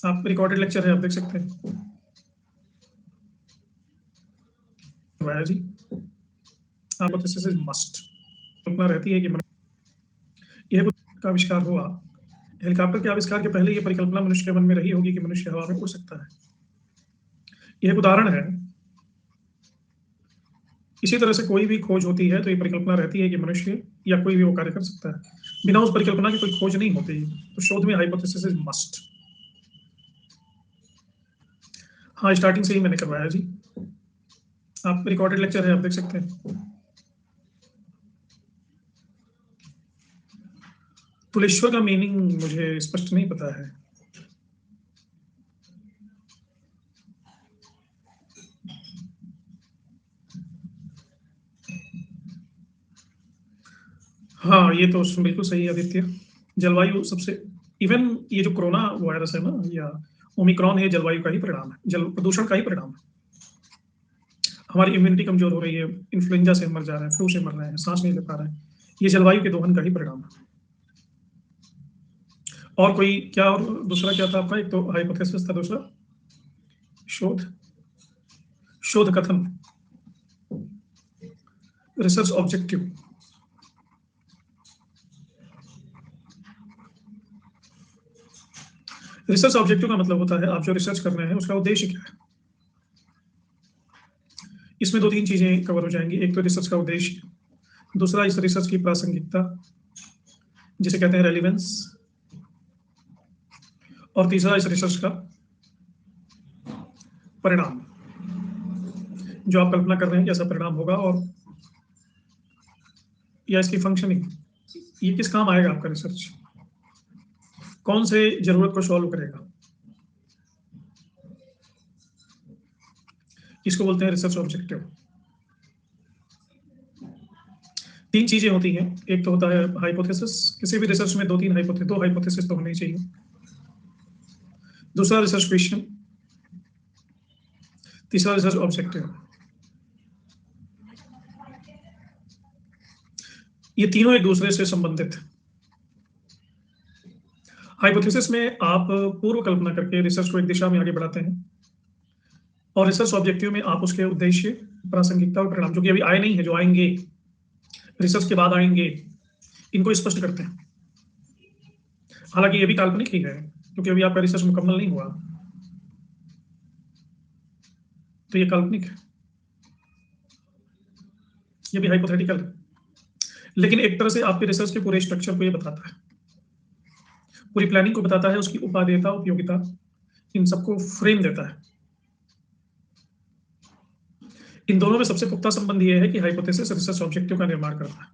आप recorded lecture है, आप देख सकते हैं। वाया जी, हाइपोथेसिस इज मस्ट। कल्पना रहती है कि यह का आविष्कार हुआ। हेलीकॉप्टर के आविष्कार के पहले यह परिकल्पना मनुष्य के मन में रही होगी कि मनुष्य हवा में उड़ सकता है। यह एक उदाहरण है। इसी तरह से कोई भी खोज होती है तो ये परिकल्पना रहती है कि मनुष्य या कोई भी वो कार्य कर सकता है। बिना उस परिकल्पना की कोई खोज नहीं होती। तो शोध में हाइपोथेसिस इज मस्ट। हाँ, स्टार्टिंग से ही मैंने करवाया जी। आप रिकॉर्डेड लेक्चर है, आप देख सकते हैं। तुलेश्वर का मीनिंग मुझे स्पष्ट नहीं पता है। हाँ, ये तो बिल्कुल सही है आदित्य। जलवायु सबसे इवन ये जो कोरोना वायरस है ना, या ओमिक्रॉन है, जलवायु का ही परिणाम है, जल प्रदूषण का ही परिणाम है। हमारी इम्यूनिटी कमजोर हो रही है, इन्फ्लुएंजा से मर जा रहे हैं, फ्लू से मर रहे हैं, सांस नहीं ले पा रहे हैं। ये जलवायु के दोहन का ही परिणाम है। और कोई क्या, और दूसरा क्या था आपका? एक तो हाइपोथेसिस था, दूसरा शोध, शोध कथन, रिसर्च ऑब्जेक्टिव। रिसर्च ऑब्जेक्टिव का मतलब होता है आप जो रिसर्च कर रहे हैं उसका उद्देश्य क्या है। इसमें दो तीन चीजें कवर हो जाएंगी। एक तो रिसर्च का उद्देश्य, दूसरा इस रिसर्च की प्रासंगिकता जिसे कहते हैं रेलिवेंस, और तीसरा इस रिसर्च का परिणाम, जो आप कल्पना कर रहे हैं कैसा परिणाम होगा, और या इसकी फंक्शनिंग, ये किस काम आएगा आपका रिसर्च, कौन से जरूरत को सॉल्व करेगा। इसको बोलते हैं रिसर्च ऑब्जेक्टिव। तीन चीजें होती हैं। एक तो होता है हाइपोथेसिस, किसी भी रिसर्च में दो हाइपोथेसिस तो होनी चाहिए। दूसरा रिसर्च क्वेश्चन, तीसरा रिसर्च ऑब्जेक्टिव। ये तीनों एक दूसरे से संबंधित। हाइपोथेसिस में आप पूर्व कल्पना करके रिसर्च को एक दिशा में आगे बढ़ाते हैं, और रिसर्च ऑब्जेक्टिव में आप उसके उद्देश्य, प्रासंगिकता और परिणाम, जो कि अभी आए नहीं है, जो आएंगे रिसर्च के बाद आएंगे, इनको स्पष्ट करते हैं। हालांकि ये भी काल्पनिक ही है क्योंकि अभी आपका रिसर्च मुकम्मल नहीं हुआ, तो ये काल्पनिक है, ये भी हाइपोथेटिकल है। लेकिन एक तरह से आपके रिसर्च के पूरे स्ट्रक्चर को ये बताता है, पूरी प्लानिंग को बताता है, उसकी उपादेयता, उपयोगिता, इन सबको फ्रेम देता है। इन दोनों में सबसे पुख्ता संबंध ये है कि हाइपोथेसिस रिसर्च ऑब्जेक्टिव का निर्माण करता है,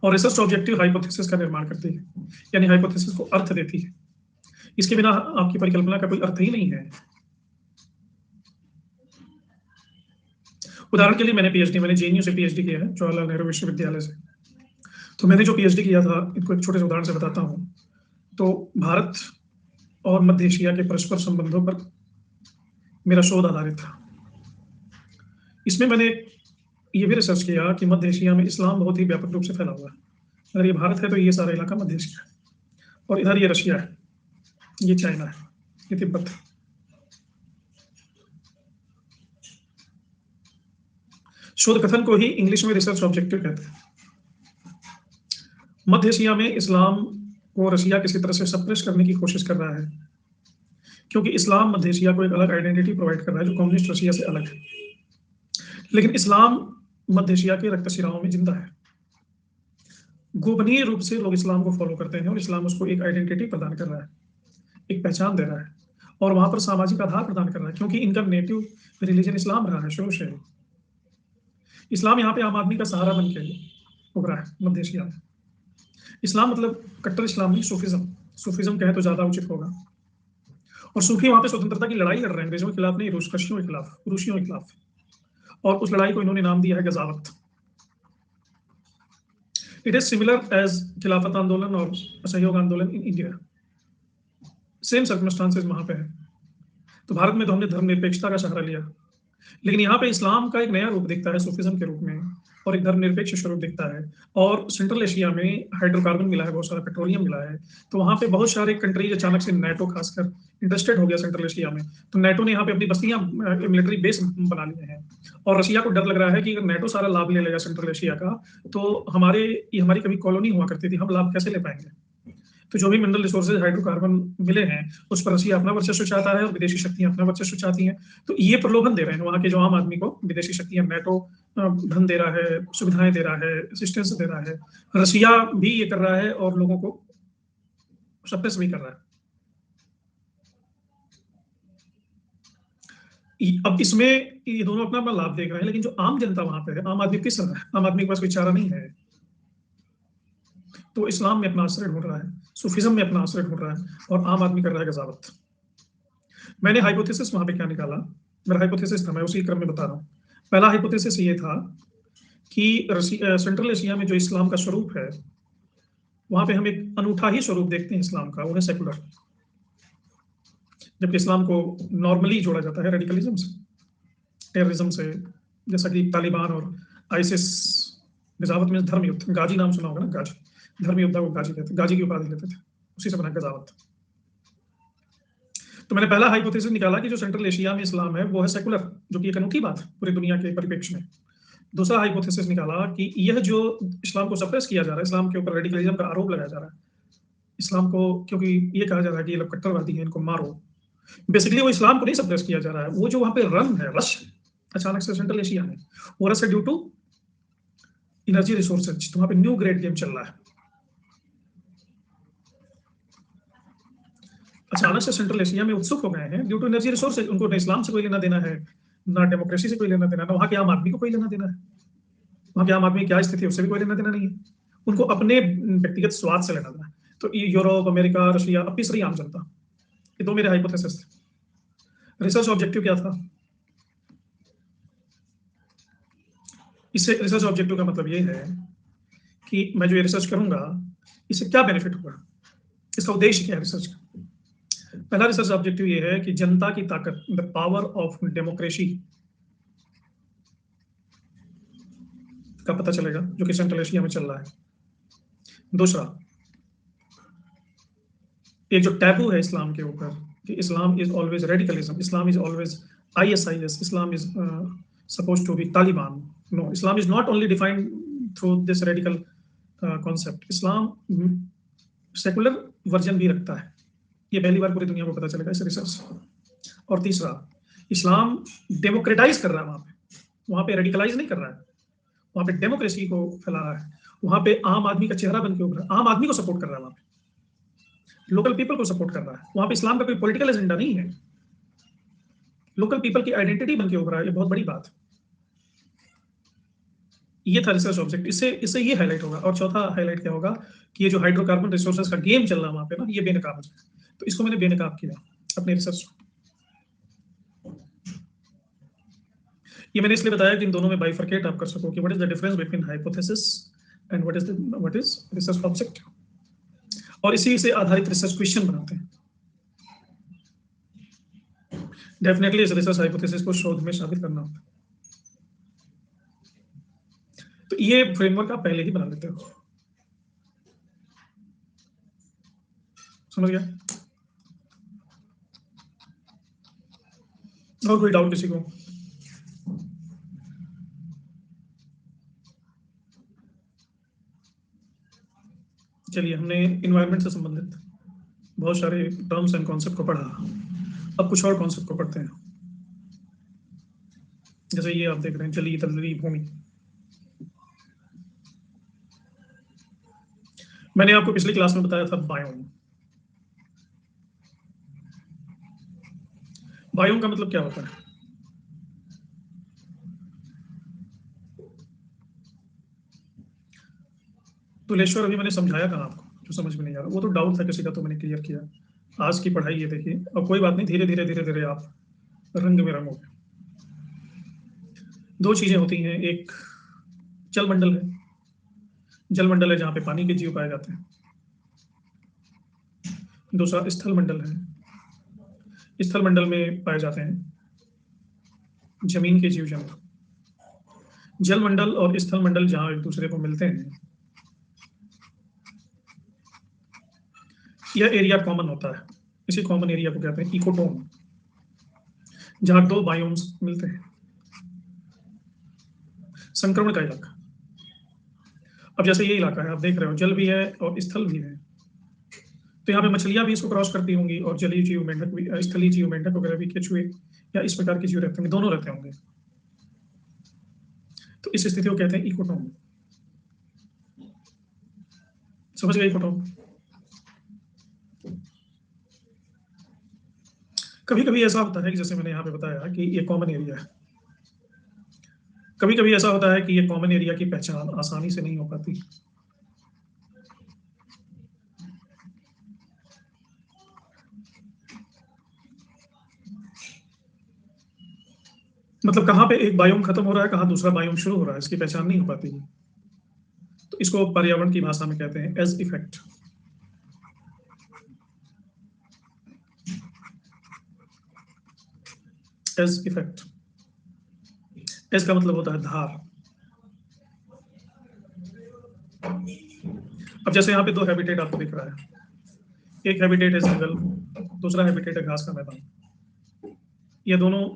और रिसर्च ऑब्जेक्टिव हाइपोथेसिस का निर्माण करती है, यानी हाइपोथेसिस को अर्थ देती है। इसके बिना आपकी परिकल्पना का कोई अर्थ ही नहीं है। उदाहरण के लिए मैंने जेएनयू से पीएचडी किया है, जवाहरलाल नेहरू विश्वविद्यालय से। तो मैंने जो पीएचडी किया था, इनको एक छोटे से उदाहरण से बताता हूँ। तो भारत और मध्य एशिया के परस्पर संबंधों पर मेरा शोध आधारित था। इसमें मैंने ये भी रिसर्च किया कि मध्य एशिया में इस्लाम बहुत ही व्यापक रूप से फैला हुआ है। अगर ये भारत है तो ये सारा इलाका मध्य एशिया है, और इधर ये रशिया है, ये चाइना है, ये तिब्बत है। शोध कथन को ही इंग्लिश में रिसर्च ऑब्जेक्टिव कहते हैं। मध्य एशिया में इस्लाम को रशिया किसी तरह से सप्रेस करने की कोशिश कर रहा है, क्योंकि इस्लाम मध्य एशिया को एक अलग आइडेंटिटी प्रोवाइड कर रहा है जो कम्युनिस्ट रशिया से अलग है। लेकिन इस्लाम मध्य एशिया के रक्तशिराओं में जिंदा है। गोपनीय रूप से लोग इस्लाम को फॉलो करते हैं, और इस्लाम उसको एक आइडेंटिटी प्रदान कर रहा है, एक पहचान दे रहा है, और वहां पर सामाजिक आधार प्रदान कर रहा है, क्योंकि इनका नेटिव रिलीजन इस्लाम रहा है शुरू से। इस्लाम यहाँ पे आम आदमी का सहारा बन के उभरा है मध्य एशिया में। इस्लाम मतलब कट्टर इस्लाम नहीं, सूफिज्म। सूफिज्म कहे तो ज्यादा उचित होगा। और सूफी वहां पे स्वतंत्रता की लड़ाई लड़ रहे हैं, अंग्रेजों के खिलाफ नहीं, रूसियों के खिलाफ, रूसियों के खिलाफ। और उस लड़ाई को इन्होंने नाम दिया है गजावत। इट इज सिमिलर एज खिलाफत आंदोलन और असहयोग आंदोलन इन इंडिया। सेम सर्कमस्टांसेस वहां पे है। तो भारत में तो हमने धर्मनिरपेक्षता का सहारा लिया, लेकिन यहाँ पे इस्लाम का एक नया रूप दिखता है सूफिज्म के रूप में। और एक धर्मनिरपेक्ष स्वरूप दिखता है। और सेंट्रल एशिया में हाइड्रोकार्बन मिला है, बहुत सारा पेट्रोलियम मिला है, तो वहाँ पे बहुत सारे कंट्रीज अचानक से नाटो खासकर इंटरेस्टेड हो गया सेंट्रल एशिया में। तो नाटो ने यहाँ पे अपनी बस्तियां, मिलिट्री बेस बना लिए हैं। और रशिया को डर लग रहा है कि अगर नाटो सारा लाभ ले लेगा सेंट्रल एशिया का, तो हमारी कभी कॉलोनी हुआ करती थी, हम लाभ कैसे ले पाएंगे। तो जो भी मिनरल रिसोर्सेज हाइड्रोकार्बन मिले हैं, उस पर रशिया अपना वर्चस्व चाहता है और विदेशी शक्तियां अपना वर्चस्व चाहती हैं। तो ये प्रलोभन दे रहे हैं वहां के जो आम आदमी को, विदेशी शक्तियां, नाटो धन दे रहा है, सुविधाएं दे रहा है, असिस्टेंस दे रहा है, रशिया भी ये कर रहा है और लोगों को सप्रेस भी कर रहा है। अब इसमें ये दोनों अपना अपना लाभ देख रहे हैं, लेकिन जो आम जनता वहां पे है, आम आदमी किस रहा है, आम आदमी के पास कोई चारा नहीं है। तो इस्लाम में अपना आश्रय ढूंढ रहा है, सूफिज्म में अपना आश्रय ढूंढ रहा है, और आम आदमी कर रहा है गजावत। मैंने हाइपोथेसिस वहां पे क्या निकाला, मेरा हाइपोथेसिस था, मैं उसी क्रम में बता रहा हूँ। पहला हाइपोथेसिस ये था कि सेंट्रल एशिया में जो इस्लाम का स्वरूप है, वहां पे हम एक अनूठा ही स्वरूप देखते हैं इस्लाम का, वो है सेकुलर। जबकि इस्लाम को नॉर्मली जोड़ा जाता है रेडिकलिज्म से, टेररिज्म से, जैसा कि तालिबान और आईसिस। गजावत में धर्म युद्ध, गाजी नाम सुना होगा ना, गाजी, धर्म योद्धा को गाजी कहते, गाजी की उपाधि लेते थे, उसी से बना गजावत। तो मैंने पहला हाइपोथेसिस निकाला कि जो सेंट्रल एशिया में इस्लाम है वो है सेकुलर, जो कि एक अनूठी बात है पूरी दुनिया के परिप्रेक्ष्य में। दूसरा हाइपोथेसिस निकाला कि यह जो इस्लाम को सप्रेस किया जा रहा है, इस्लाम के ऊपर रेडिकलिज्म का आरोप लगाया जा रहा है, इस्लाम को, क्योंकि ये कहा जा रहा है कि ये लोग कट्टरवादी हैं, इनको मारो। बेसिकली वो इस्लाम को नहीं सप्रेस किया जा रहा है, वो जो वहां पे रन है, रश अचानक से सेंट्रल एशिया में, वो रश है ड्यू टू एनर्जी रिसोर्सेज। तो वहां पे न्यू ग्रेड गेम चल रहा है। अचानक से सेंट्रल एशिया में उत्सुक हो गए हैं ड्यू टू एनर्जी रिसोर्सेज। उनको ना इस्लाम से कोई लेना देना है, ना डेमोक्रेसी से कोई लेना देना, ना वहां के आम आदमी को कोई लेना देना है। वहां के आम आदमी की क्या स्थिति है उससे भी कोई लेना देना नहीं है। उनको अपने व्यक्तिगत स्वाद से लेना देना है। तो यूरोप, अमेरिका, रशिया, अब तीसरी आम जनता। ये दो मेरे हाइपोथेसिस थे। रिसर्च ऑब्जेक्टिव क्या था? इससे रिसर्च ऑब्जेक्टिव का मतलब ये है कि मैं जो ये रिसर्च करूंगा, इससे क्या बेनिफिट होगा, इसका उद्देश्य क्या है रिसर्च का। पहला रिसर्च ऑब्जेक्टिव ये है कि जनता की ताकत, द पावर ऑफ डेमोक्रेसी का पता चलेगा, जो कि सेंट्रल एशिया में चल रहा है। दूसरा, एक जो टैबू है इस्लाम के ऊपर कि Islam is always radicalism, Islam is always ISIS, Islam is supposed to be Taliban. No, Islam is not only defined through this radical concept. Islam secular version भी रखता है। ये पहली बार पूरी दुनिया को पता चलेगा इस रिसर्च। और तीसरा, इस्लाम डेमोक्रेटाइज कर रहा है वहां पे रेडिकलाइज नहीं कर रहा है, वहां पे डेमोक्रेसी को फैला रहा है, वहां पे आम आदमी का चेहरा बन के उभर रहा है, आम आदमी को सपोर्ट कर रहा है, वहां पे लोकल पीपल को सपोर्ट कर रहा है। वहां पे इस्लाम का कोई पॉलिटिकल एजेंडा नहीं है, लोकल पीपल की आइडेंटिटी बन के उभर रहा है। ये बहुत बड़ी बात है। ये था रिसर्च ऑब्जेक्ट, इससे इससे ये हाईलाइट होगा। और चौथा हाईलाइट क्या होगा कि ये जो हाइड्रोकार्बन रिसोर्सेज का गेम चल रहा है वहां पे ना, ये बेनकाब हो जाए। तो इसको मैंने बेनकाब किया अपने रिसर्च को। ये मैंने इसलिए बताया कि इन दोनों में बाइफरकेट आप कर सको कि what is the difference between hypothesis and what is research object, और इसी से आधारित रिसर्च क्वेश्चन बनाते हैं। डेफिनेटली इस रिसर्च हाइपोथेसिस को शोध में साबित करना होता है। तो ये फ्रेमवर्क आप पहले ही बना लेते हो, समझ गया? और कोई डाउट किसी को? चलिए, हमने इन्वायरमेंट से संबंधित बहुत सारे टर्म्स एंड कॉन्सेप्ट को पढ़ा। अब कुछ और कॉन्सेप्ट को पढ़ते हैं। जैसे ये आप देख रहे हैं, जलीय तलवी भूमि। मैंने आपको पिछली क्लास में बताया था बायोम। बायोम का मतलब क्या होता है? तुलेश्वर अभी मैंने समझाया था आपको, जो समझ में नहीं आ रहा वो तो डाउट था किसी का, तो मैंने क्लियर किया। आज की पढ़ाई ये देखिए, अब कोई बात नहीं, धीरे धीरे धीरे धीरे आप रंग में रंगोगे। दो चीजें होती हैं, एक जल मंडल है, जल मंडल है जहां पे पानी के जीव पाए जाते हैं। दूसरा स्थल मंडल है, स्थल मंडल में पाए जाते हैं जमीन के जीव जंतु। जल मंडल और स्थल मंडल जहां एक दूसरे को मिलते हैं, यह एरिया कॉमन होता है। इसी कॉमन एरिया को कहते हैं इकोटोन, जहां दो बायोम्स मिलते हैं। संक्रमण का इलाका, अब जैसे ये इलाका है, आप देख रहे हो जल भी है और स्थल भी है, तो यहाँ पे मछलियां भी इसको क्रॉस करती होंगी, और जलीय जीव, मेंढक भी, स्थलीय जीव, मेंढक वगैरह भी, केचुए या इस प्रकार के जीव रहते होंगे, दोनों रहते होंगे। तो इस स्थिति को कहते हैं इकोटोन। समझ गए इकोटोन? कभी कभी ऐसा होता है कि जैसे मैंने यहाँ पे बताया कि ये कॉमन एरिया है, कभी कभी ऐसा होता है कि ये कॉमन एरिया की पहचान आसानी से नहीं हो पाती। मतलब कहाँ पे एक बायोम खत्म हो रहा है, कहाँ दूसरा बायोम शुरू हो रहा है, इसकी पहचान नहीं हो पाती। तो इसको पर्यावरण की भाषा में कहते हैं edge effect. Edge effect, edge का मतलब होता है धार। अब जैसे यहाँ पे दो हैबिटेट आपको दिख रहा है, एक हैबिटेट है जंगल, दूसरा हैबिटेट है घास का मैदान। ये दोनों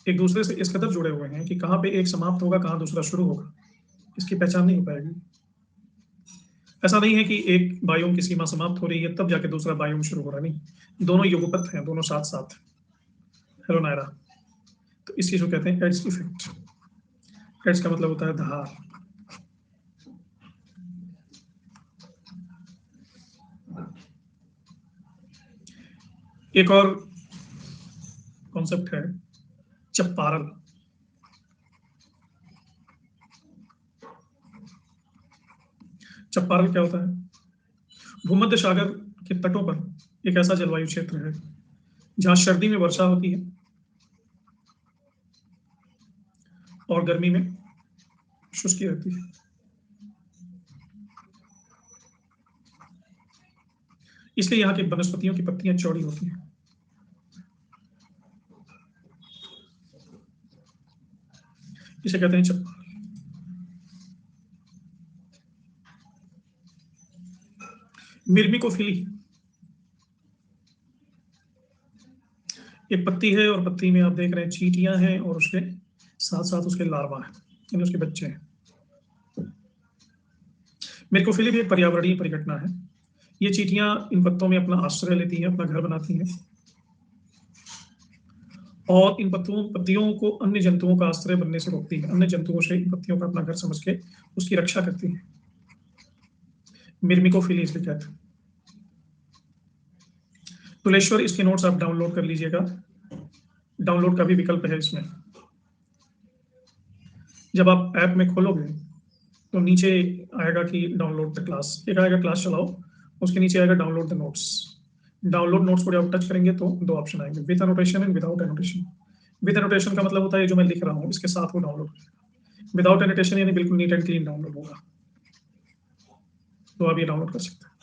एक दूसरे से इस कदर जुड़े हुए हैं कि कहाँ पे एक समाप्त होगा, कहाँ दूसरा शुरू होगा, इसकी पहचान नहीं हो पाएगी। ऐसा नहीं है कि एक बायोम की सीमा समाप्त हो रही है तब जाके दूसरा बायोम शुरू हो रहा, नहीं, दोनों युगपत हैं, दोनों साथ साथ। हेलो नायरा। तो इस चीज को कहते हैं एड्स इफेक्ट। एड्स का मतलब होता है धार। एक और कॉन्सेप्ट है चप्पारल। चप्पारल क्या होता है? भूमध्य सागर के तटों पर एक ऐसा जलवायु क्षेत्र है जहां सर्दी में वर्षा होती है और गर्मी में शुष्की रहती है। इसलिए यहाँ की वनस्पतियों की पत्तियां चौड़ी होती हैं। इसे कहते हैं चप्पारल। मिर्मिकोफिली, एक पत्ती है और पत्ती में आप देख रहे हैं चींटियां हैं और उसके साथ साथ उसके लार्वा है, यानी उसके बच्चे हैं। मिर्कोफिली भी एक पर्यावरणीय परिघटना है। ये चींटियां इन पत्तों में अपना आश्रय लेती हैं, अपना घर बनाती हैं, और इन पत्तियों को अन्य जंतुओं का आश्रय बनने से रोकती है, अन्य जंतुओं से इन पत्तियों का अपना घर समझ के उसकी रक्षा करती है। मिर्मिकोफिली इसलिए कहते हैं। तुलेश्वर, इसके नोट्स आप डाउनलोड कर लीजिएगा, डाउनलोड का भी विकल्प है इसमें। जब आप ऐप में खोलोगे तो नीचे आएगा कि डाउनलोड द क्लास, एक आएगा क्लास चलाओ, उसके नीचे आएगा download the notes. Download notes को जब टच करेंगे तो दो ऑप्शन आएंगे, with annotation and without annotation. With annotation का मतलब होता है जो मैं लिख रहा हूँ इसके साथ वो डाउनलोड। विदाउट एनोटेशन यानी बिल्कुल नीट एंड क्लीन डाउनलोड होगा, तो आप ये डाउनलोड कर सकते हैं।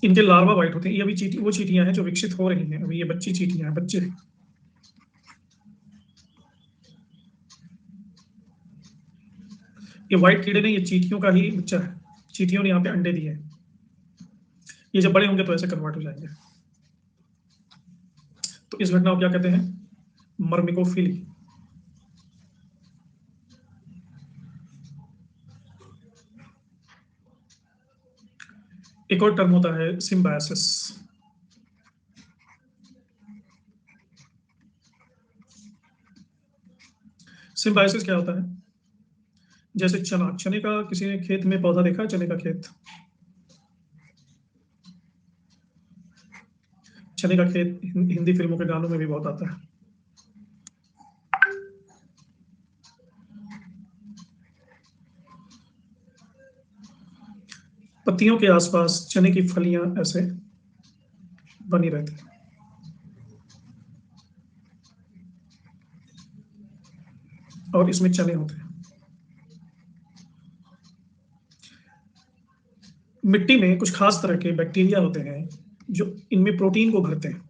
इनके लार्वा वाइट होते हैं, ये अभी वो चीटियां हैं जो विकसित हो रही हैं, अभी ये बच्ची चीटियां हैं, बच्चे। ये व्हाइट कीड़े ने, ये चीटियों का ही बच्चा है, चीटियों ने यहाँ पे अंडे दिए हैं। ये जब बड़े होंगे तो ऐसे कन्वर्ट हो जाएंगे। तो इस घटना को क्या कहते हैं? मर्मिकोफिली। एक और टर्म होता है सिम्बायोसिस। सिम्बायोसिस क्या होता है? जैसे चना, चने का किसी ने खेत में पौधा देखा है, चने का खेत, चने का खेत हिंदी फिल्मों के गानों में भी बहुत आता है। पत्तियों के आसपास चने की फलियां ऐसे बनी रहती हैं, और इसमें चने होते हैं। मिट्टी में कुछ खास तरह के बैक्टीरिया होते हैं जो इनमें प्रोटीन को भरते हैं।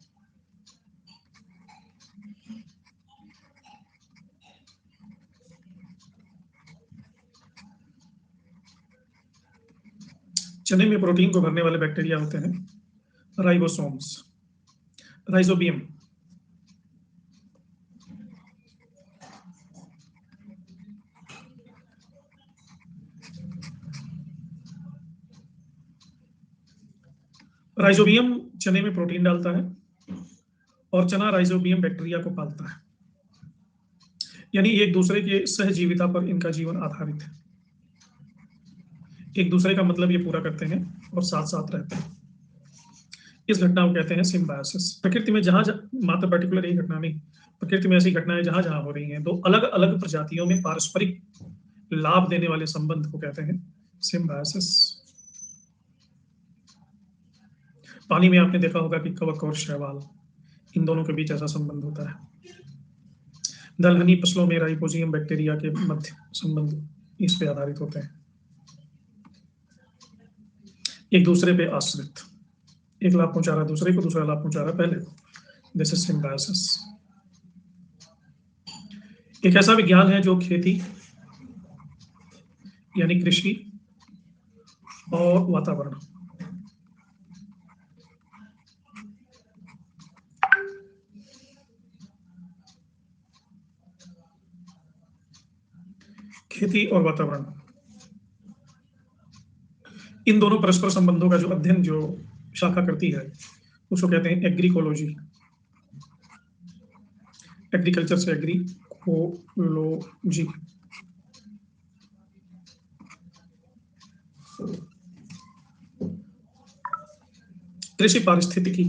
चने में प्रोटीन को भरने वाले बैक्टीरिया होते हैं राइबोसोम्स। राइजोबियम, राइजोबियम चने में प्रोटीन डालता है और चना राइजोबियम बैक्टीरिया को पालता है, यानी एक दूसरे के सहजीविता पर इनका जीवन आधारित है। एक दूसरे का मतलब ये पूरा करते हैं और साथ साथ रहते हैं। इस घटना को कहते हैं सिम्बायोसिस। प्रकृति में जहां मात्र पर्टिकुलर एक घटना नहीं, प्रकृति में ऐसी घटनाएं जहां जहां हो रही हैं, दो अलग अलग प्रजातियों में पारस्परिक लाभ देने वाले संबंध को कहते हैं सिम्बायोसिस। पानी में आपने देखा होगा कि कवक और शैवाल, इन दोनों के बीच ऐसा संबंध होता है। दलहनी फसलों में राइजोबियम बैक्टीरिया के मध्य संबंध इस पे आधारित होते हैं, एक दूसरे पे आश्रित। एक लाभ पहुंचा रहा दूसरे को, दूसरा लाभ पहुंचा रहा पहले को। This is symbiosis. एक ऐसा विज्ञान है जो खेती यानी कृषि और वातावरण, खेती और वातावरण, इन दोनों परस्पर संबंधों का जो अध्ययन जो शाखा करती है उसको कहते हैं एग्रीकोलॉजी। एग्रीकल्चर से एग्रीकोलॉजी। कृषि पारिस्थितिकी,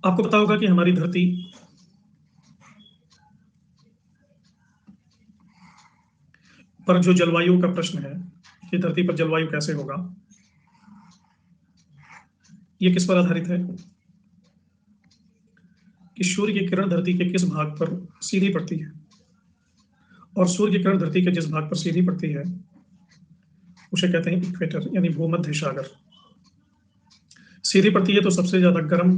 आपको पता होगा कि हमारी धरती पर जो जलवायु का प्रश्न है कि धरती पर जलवायु कैसे होगा, ये किस पर आधारित है कि सूर्य की किरण धरती के किस भाग पर सीधी पड़ती है, और सूर्य की किरण धरती के जिस भाग पर सीधी पड़ती है उसे कहते हैं इक्वेटर यानी भूमध्य सागर। सीधी पड़ती है तो सबसे ज्यादा गर्म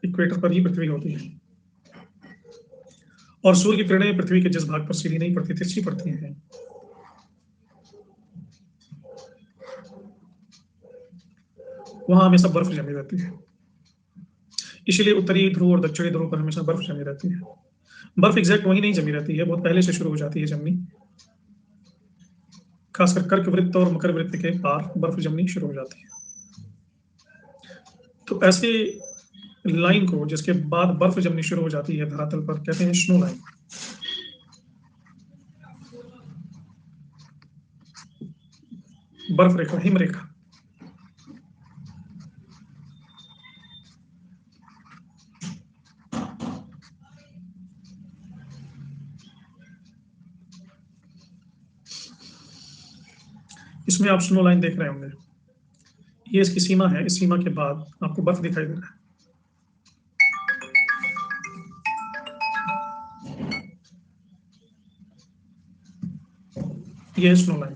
इक्वेटर पर ही पृथ्वी होती है, और सूर्य की किरणें पृथ्वी के जिस भाग पर सीधी नहीं पड़ती, तिरछी पड़ती हैं, वहां हमेशा बर्फ जमी रहती है। इसलिए उत्तरी ध्रुव और दक्षिणी ध्रुव पर हमेशा बर्फ जमी रहती है। बर्फ एग्जैक्ट वहीं नहीं जमी रहती है, बहुत पहले से शुरू हो जाती है जमनी। खासकर कर्क वृत्त और मकर वृत्त के पार बर्फ जमनी शुरू हो जाती है। तो ऐसे लाइन को जिसके बाद बर्फ जमनी शुरू हो जाती है धरातल पर कहते हैं स्नो लाइन। बर्फ रेखा, हिम रेखा। इसमें आप स्नो लाइन देख रहे होंगे, ये इसकी सीमा है। इस सीमा के बाद आपको बर्फ दिखाई दे रहा है। ये स्नो लाइन।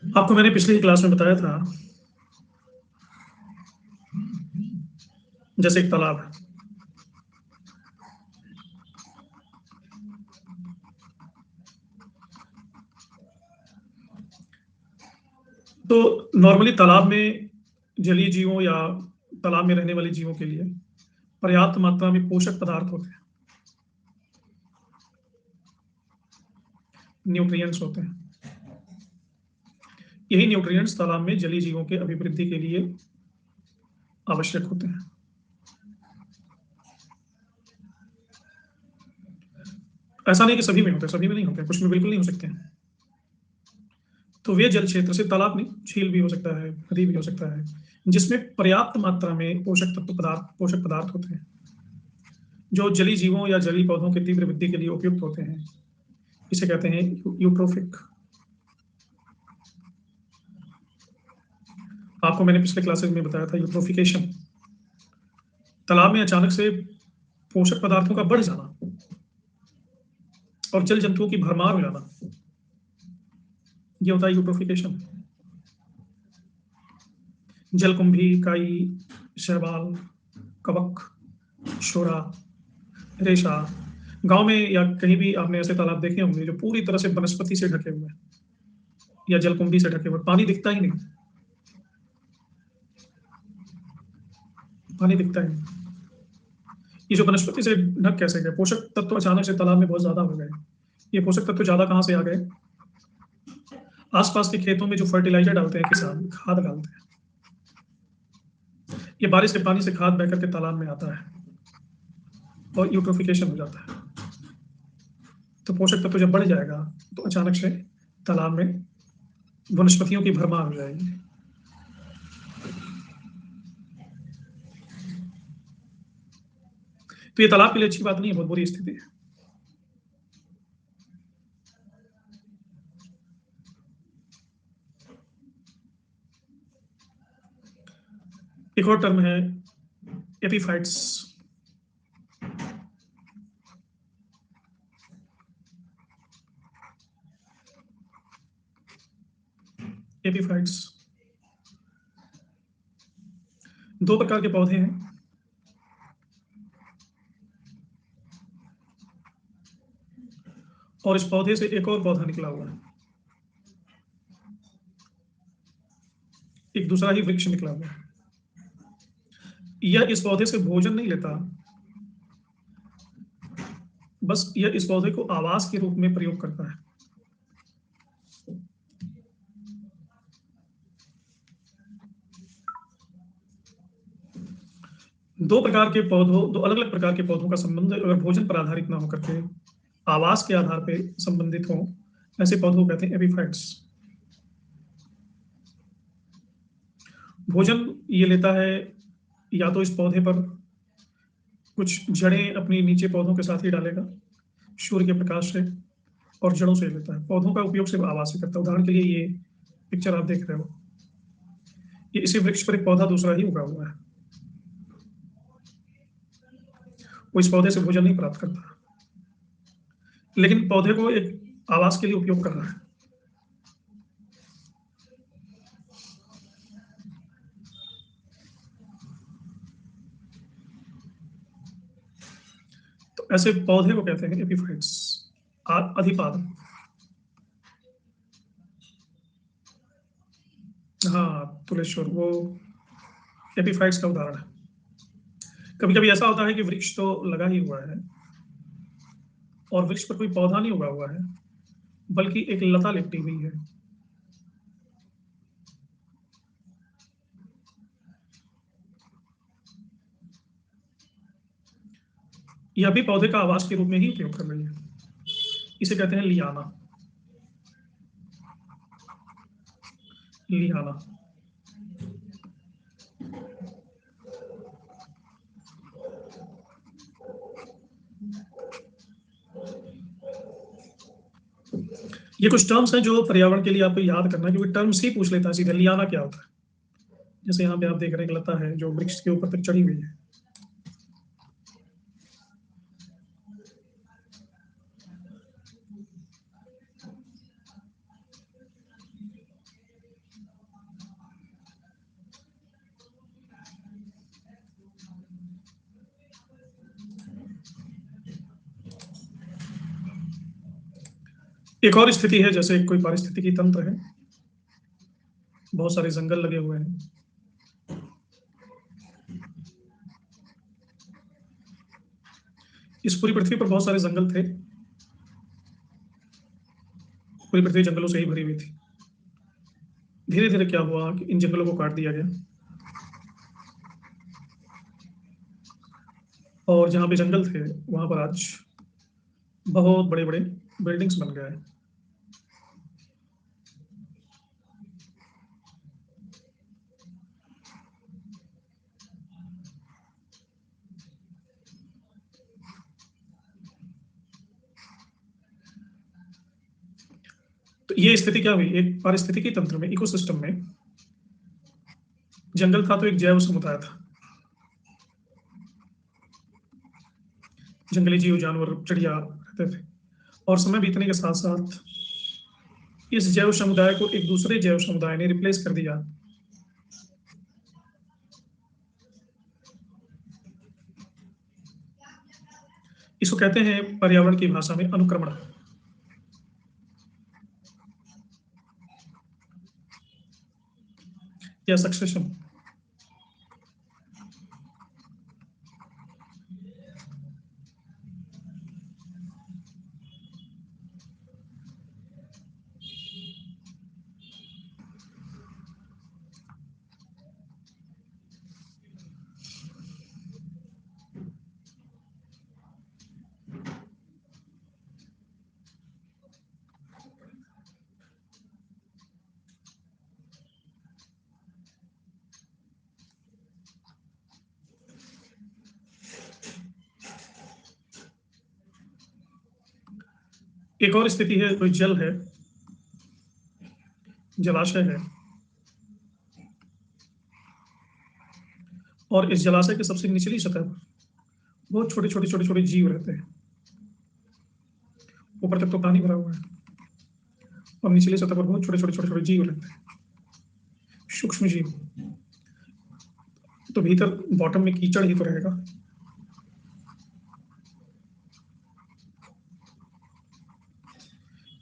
आपको मैंने पिछली क्लास में बताया था, जैसे एक तालाब है, तो नॉर्मली तालाब में जलीय जीवों या तालाब में रहने वाले जीवों के लिए पर्याप्त मात्रा में पोषक पदार्थ होते हैं, न्यूट्रिएंट्स होते हैं। यही न्यूट्रिएंट्स तालाब में जलीय जीवों के अभिवृद्धि के लिए आवश्यक होते हैं। ऐसा नहीं कि सभी में होते हैं, सभी में नहीं होते, कुछ में बिल्कुल नहीं हो सकते हैं। तो वे जल क्षेत्र से तालाब नहीं, झील भी हो सकता है, नदी भी हो सकता है, जिसमें पर्याप्त मात्रा में पोषक पदार्थ होते हैं, जो जलीय जीवों या जलीय पौधों की तीव्र वृद्धि के लिए उपयुक्त होते हैं। इसे कहते हैं यूट्रोफिक। आपको मैंने पिछले क्लासेस में बताया था यूट्रोफिकेशन, तालाब में अचानक से पोषक पदार्थों का बढ़ जाना और जल जंतुओं की भरमार हो जाना, ये होता है यूट्रोफिकेशन। जलकुंभी, काई, शैवाल, कवक, शोरा, रेशा, गांव में या कहीं भी आपने ऐसे तालाब देखे होंगे जो पूरी तरह से वनस्पति से ढके हुए हैं या जलकुंभी से ढके हुए, पानी दिखता ही नहीं, पानी दिखता ही नहीं। ये जो वनस्पति से ढक कैसे गए? पोषक तत्व अचानक से तालाब में बहुत ज्यादा हो गए। ये पोषक तत्व ज्यादा कहाँ से आ गए? आसपास के खेतों में जो फर्टिलाइजर डालते हैं किसान, खाद डालते हैं, ये बारिश के पानी से खाद बह करके तालाब में आता है और यूट्रोफिकेशन हो जाता है। तो पोषक तत्व जब बढ़ जाएगा तो अचानक से तालाब में वनस्पतियों की भरमार हो जाएगी। तो ये तालाब के लिए अच्छी बात नहीं है, बहुत बुरी स्थिति है। एक और टर्म है एपीफाइट्स। एपीफाइट्स दो प्रकार के पौधे हैं। और इस पौधे से एक और पौधा निकला हुआ है, एक दूसरा ही वृक्ष निकला हुआ है। यह इस पौधे से भोजन नहीं लेता, बस यह इस पौधे को आवास के रूप में प्रयोग करता है। दो अलग अलग प्रकार के पौधों का संबंध अगर भोजन पर आधारित ना होकर के आवास के आधार पर संबंधित हो, ऐसे पौधों को कहते हैं एपीफाइट्स। भोजन ये लेता है या तो इस पौधे पर कुछ जड़ें अपनी नीचे पौधों के साथ ही डालेगा सूर्य के प्रकाश से, और जड़ों से लेता है। पौधों का उपयोग सिर्फ आवास से करता है। उदाहरण के लिए ये पिक्चर आप देख रहे हो, ये इसी वृक्ष पर एक पौधा दूसरा ही उगा हुआ है, वो इस पौधे से भोजन नहीं प्राप्त करता, लेकिन पौधे को एक आवास के लिए उपयोग कर रहा है। तो ऐसे पौधे को कहते हैं एपीफाइट्स, अधिपाद। हाँ, तुलेश्वर वो एपीफाइट्स का उदाहरण है। कभी कभी ऐसा होता है कि वृक्ष तो लगा ही हुआ है और वृक्ष पर कोई पौधा नहीं उगा हुआ है, बल्कि एक लता लिपटी हुई है। यह भी पौधे का आवास के रूप में ही उपयोग कर रही है। इसे कहते हैं लियाना। लियाना ये कुछ टर्म्स हैं जो पर्यावरण के लिए आपको याद करना है, क्योंकि टर्म्स ही पूछ लेता है सीधे, लियाना क्या होता है। जैसे यहाँ पे आप देख रहे हैं लता है जो वृक्ष के ऊपर तक चढ़ी हुई है। एक और स्थिति है, जैसे कोई पारिस्थितिकी तंत्र है, बहुत सारे जंगल लगे हुए हैं, इस पूरी पृथ्वी पर बहुत सारे जंगल थे, पूरी पृथ्वी जंगलों से ही भरी हुई थी। धीरे धीरे क्या हुआ कि इन जंगलों को काट दिया गया, और जहां पे जंगल थे वहां पर आज बहुत बड़े-बड़े बिल्डिंग्स बन गए। तो ये स्थिति क्या हुई, एक पारिस्थितिकी तंत्र में, इकोसिस्टम में जंगल था तो एक जैव समुदाय था। जंगली जीव, जानवर, चिड़िया रहते थे और समय बीतने के साथ-साथ इस जैव समुदाय को एक दूसरे जैव समुदाय ने रिप्लेस कर दिया। इसको कहते हैं पर्यावरण की भाषा में अनुक्रमण या सक्सेशन। एक और स्थिति है जो जल है, जलाशय है, और इस जलाशय की सबसे निचली सतह पर बहुत छोटे-छोटे जीव रहते हैं। ऊपर तक तो पानी भरा हुआ है और निचली सतह पर बहुत छोटे-छोटे जीव रहते हैं, सूक्ष्म जीव। तो भीतर बॉटम में कीचड़ ही तो रहेगा।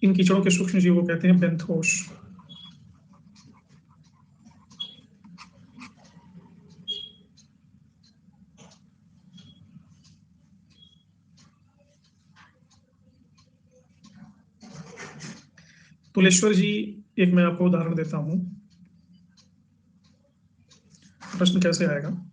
इन कीचड़ों के सूक्ष्म जीव को कहते हैं बेंथोस। तुलेश्वर जी, एक मैं आपको उदाहरण देता हूं। प्रश्न कैसे आएगा?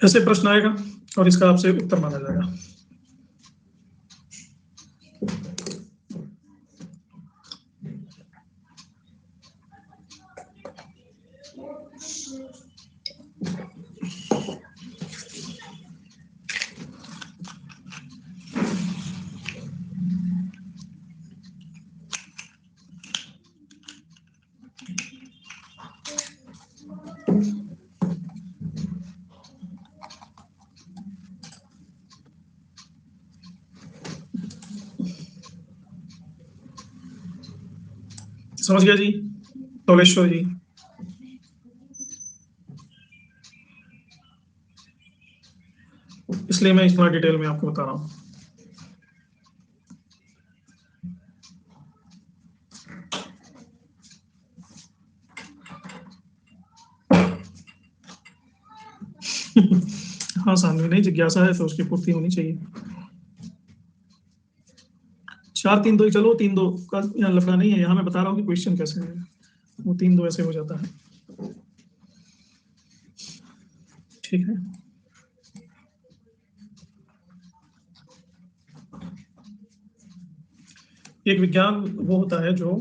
ऐसे प्रश्न आएगा और इसका आपसे उत्तर मांगा जाएगा। समझ गया जी तोलेश्वर जी? इसलिए मैं इतना डिटेल में आपको बता रहा हूँ। हाँ, सामने नहीं जिज्ञासा है तो उसकी पूर्ति होनी चाहिए। 4-3-2 ही चलो, 3-2 का यहाँ लफड़ा नहीं है। यहाँ मैं बता रहा हूँ कि क्वेश्चन कैसे है, वो 3-2 ऐसे हो जाता है। ठीक है, एक विज्ञान वो होता है जो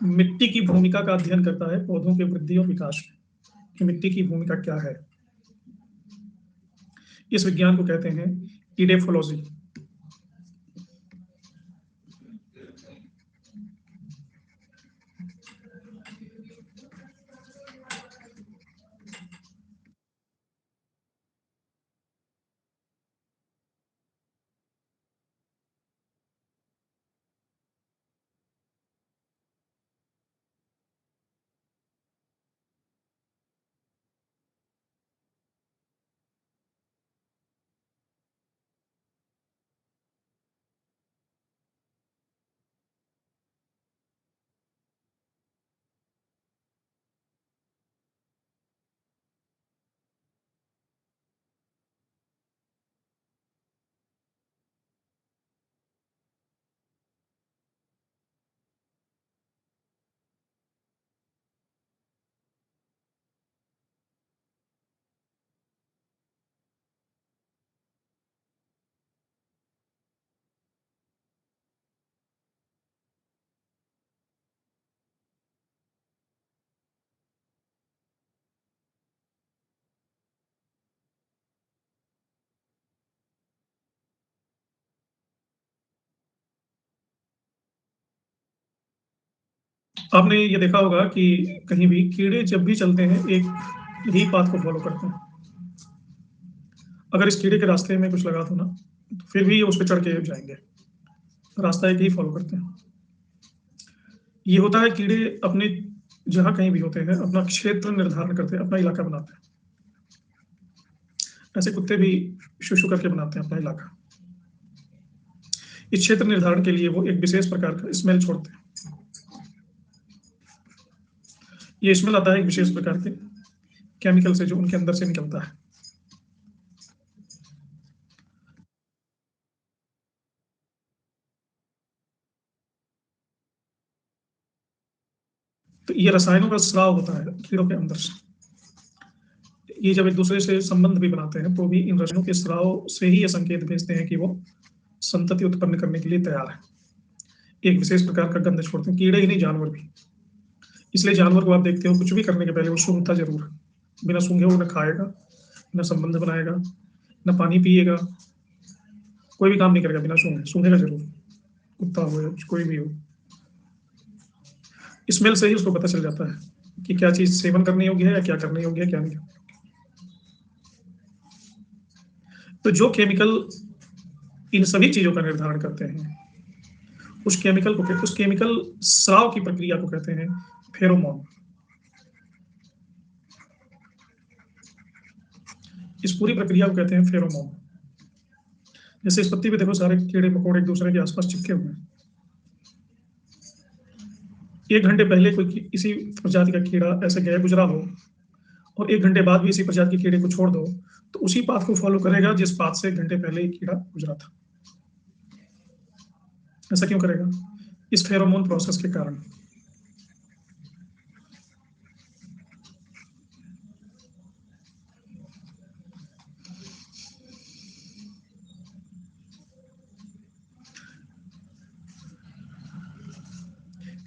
मिट्टी की भूमिका का अध्ययन करता है पौधों के वृद्धि और विकास में, कि मिट्टी की भूमिका क्या है। इस विज्ञान को कहते हैं इडेफोलॉजी। आपने ये देखा होगा कि कहीं भी कीड़े जब भी चलते हैं एक ही पाथ को फॉलो करते हैं। अगर इस कीड़े के रास्ते में कुछ लगा दो ना, तो फिर भी ये उस पर चढ़ के जाएंगे, रास्ता एक ही फॉलो करते हैं। ये होता है कीड़े अपने जहां कहीं भी होते हैं अपना क्षेत्र निर्धारण करते हैं, अपना इलाका बनाते हैं। ऐसे कुत्ते भी शुशु करके बनाते हैं अपना इलाका। इस क्षेत्र निर्धारण के लिए वो एक विशेष प्रकार का स्मेल छोड़ते हैं। ये स्मेल आता है एक विशेष प्रकार के केमिकल से जो उनके अंदर से निकलता है। तो ये रसायनों का स्राव होता है कीड़ों के अंदर से। ये जब एक दूसरे से संबंध भी बनाते हैं तो भी इन रसायनों के स्राव से ही ये संकेत भेजते हैं कि वो संतति उत्पन्न करने के लिए तैयार है। एक विशेष प्रकार का गंध छोड़ते हैं, कीड़े ही नहीं जानवर भी। इसलिए जानवर को आप देखते हो कुछ भी करने के पहले वो सूंघता जरूर है। बिना सूंघे वो न खाएगा, न संबंध बनाएगा, न पानी पिएगा, कोई भी काम नहीं करेगा बिना सूंघे। सूंघेगा जरूर, कुत्ता हो या कोई भी हो। स्मेल से ही उसको पता चल जाता है कि क्या चीज सेवन करने योग्य है या क्या करने योग्य है, क्या नहीं। तो जो केमिकल इन सभी चीजों का निर्धारण करते हैं उस केमिकल स्राव की प्रक्रिया को कहते हैं फेरोमोन। इस पूरी प्रक्रिया को कहते हैं फेरोमोन। जैसे इस पत्ती पे देखो सारे कीड़े मकोड़े एक दूसरे के आसपास चिपके हुए हैं। 1 घंटे पहले कोई इसी प्रजाति का कीड़ा ऐसे गया गुजरा हो और 1 घंटे बाद भी इसी प्रजाति के कीड़े को छोड़ दो तो उसी पाथ को फॉलो करेगा जिस पाथ से 1 घंटे पहले ही कीड़ा गुजरा था। ऐसा क्यों करेगा? इस फेरोमोन प्रोसेस के कारण।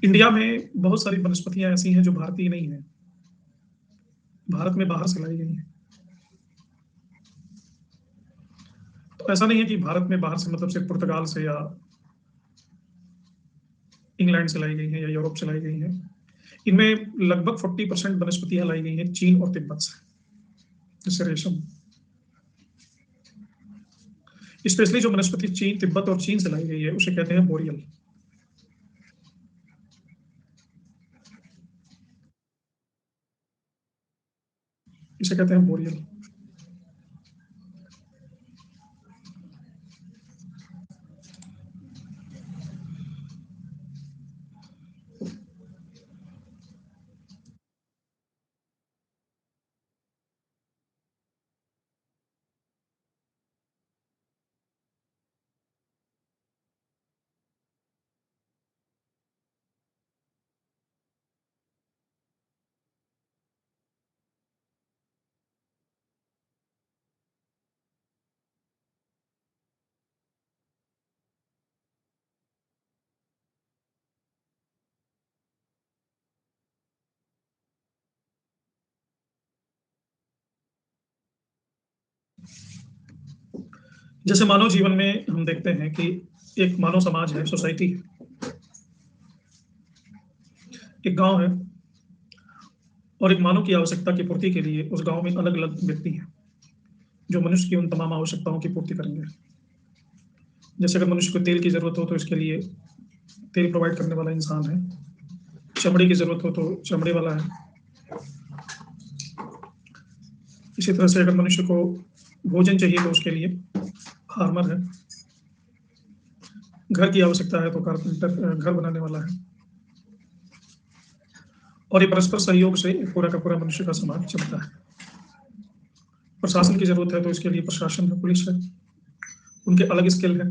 इंडिया में बहुत सारी वनस्पतियाँ ऐसी हैं जो भारतीय नहीं हैं, भारत में बाहर से लाई गई हैं। तो ऐसा नहीं है कि भारत में बाहर से मतलब सिर्फ़ पुर्तगाल से या इंग्लैंड से लाई गई हैं या यूरोप से लाई गई हैं। इनमें लगभग 40% वनस्पतियाँ लाई गई हैं चीन और तिब्बत से, जैसे रेशम। स्पेशली जो वनस्पति चीन, तिब्बत और चीन से लाई गई है, उसे कहते हैं बोरियल। इसे कहते हैं बोरियल। जैसे मानव जीवन में हम देखते हैं कि एक मानव समाज है, सोसाइटी है, एक गाँव है और एक मानव की आवश्यकता की पूर्ति के लिए उस गाँव में अलग-अलग व्यक्ति हैं, जो मनुष्य की उन तमाम आवश्यकताओं की पूर्ति करेंगे। जैसे अगर मनुष्य को तेल की ज़रूरत हो तो इसके लिए तेल प्रोवाइड करने वाला इंसान है, चमड़े की ज़रूरत हो तो चमड़े वाला है। इसी तरह से अगर मनुष्य को भोजन चाहिए तो उसके लिए फार्मर है, घर की आवश्यकता है तो कारपेंटर घर बनाने वाला है। और ये परस्पर सहयोग से पूरा का पूरा मनुष्य का समाज चलता है। प्रशासन की ज़रूरत है तो इसके लिए प्रशासन है, पुलिस है, उनके अलग स्किल है,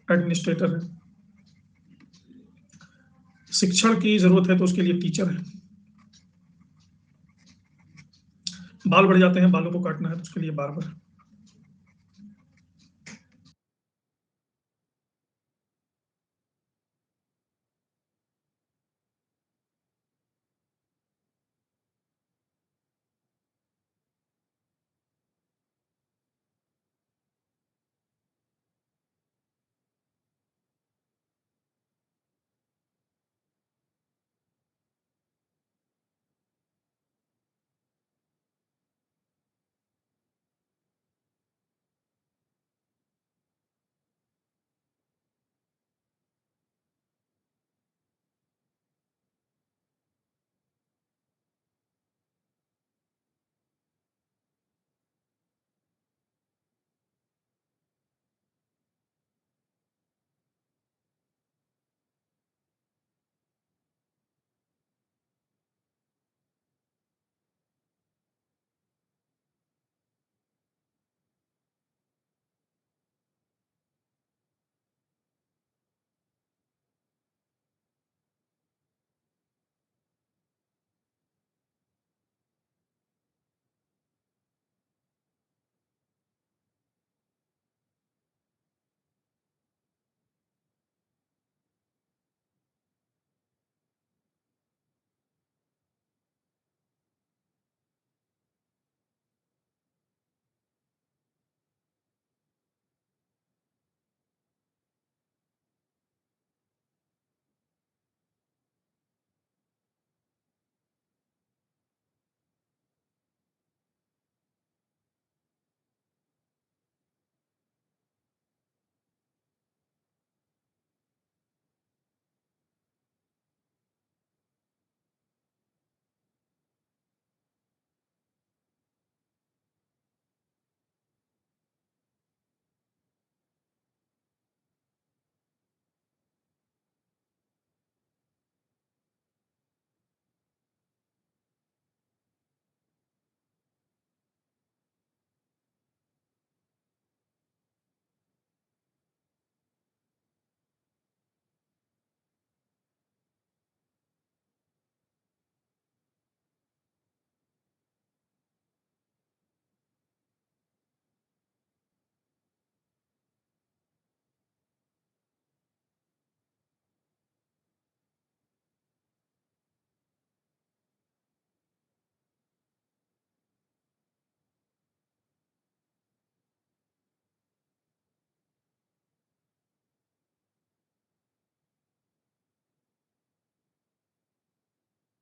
एडमिनिस्ट्रेटर है। शिक्षण की ज़रूरत है तो उसके लिए टीचर है। बाल बढ़ जाते हैं, बालों को काटना है तो उसके लिए बार्बर है।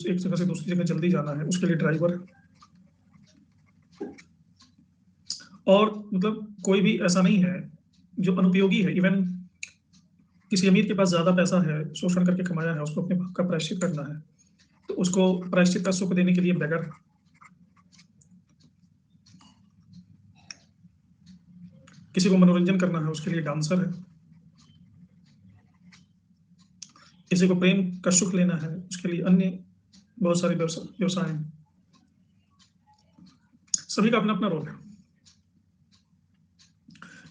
एक जगह से दूसरी जगह जल्दी जाना है, उसके लिए ड्राइवर। और मतलब कोई भी ऐसा नहीं है जो अनुपयोगी है। इवन किसी अमीर के पास ज्यादा पैसा है, शोषण करके कमाया है, उसको अपने पाप का प्रायश्चित करना है, तो उसको प्रायश्चित का सुख देने के लिए बेगर, किसी को मनोरंजन करना है उसके लिए डांसर है, किसी को प्रेम का सुख लेना है उसके लिए अन्य बहुत सारे व्यवसाय हैं। सभी का अपना अपना रोल है।